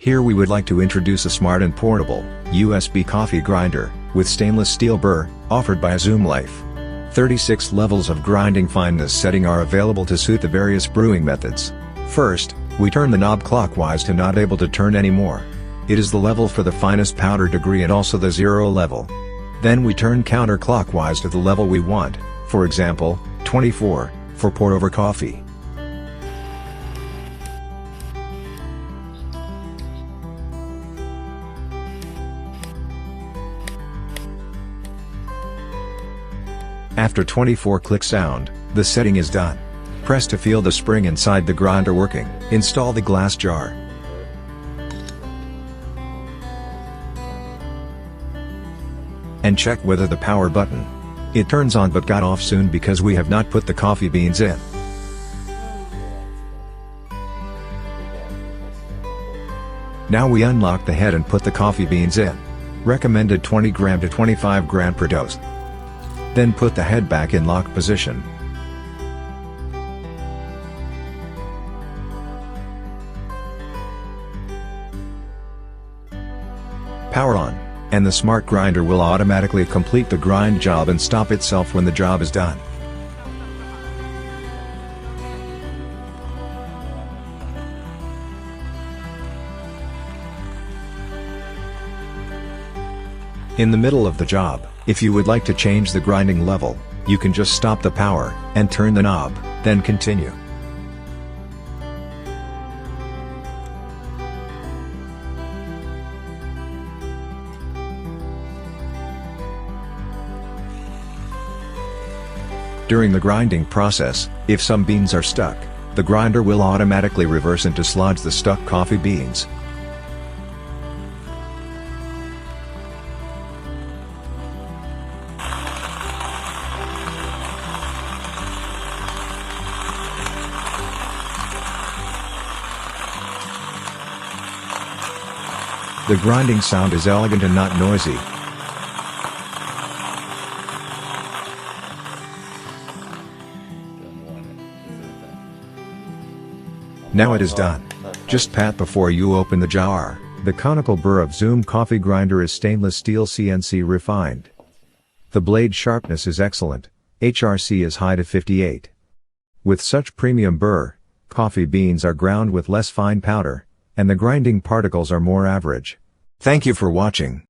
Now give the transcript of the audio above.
Here we would like to introduce a smart and portable, USB coffee grinder, with stainless steel burr, offered by Zoom Life. 36 levels of grinding fineness setting are available to suit the various brewing methods. First, we turn the knob clockwise to not able to turn anymore. It is the level for the finest powder degree and also the 0 level. Then we turn counterclockwise to the level we want, for example, 24, for pour over coffee. After 24 click sound, the setting is done. Press to feel the spring inside the grinder working. Install the glass jar. And check whether the power button. It turns on but got off soon because we have not put the coffee beans in. Now we unlock the head and put the coffee beans in. Recommended 20 gram to 25 gram per dose. Then put the head back in lock position. Power on, and the smart grinder will automatically complete the grind job and stop itself when the job is done. In the middle of the job, if you would like to change the grinding level, you can just stop the power, and turn the knob, then continue. During the grinding process, if some beans are stuck, the grinder will automatically reverse and dislodge the stuck coffee beans. The grinding sound is elegant and not noisy. Now it is done. Just pat before you open the jar. The conical burr of Zoom coffee grinder is stainless steel CNC refined. The blade sharpness is excellent, HRC is high to 58. With such premium burr, coffee beans are ground with less fine powder, and the grinding particles are more average. Thank you for watching.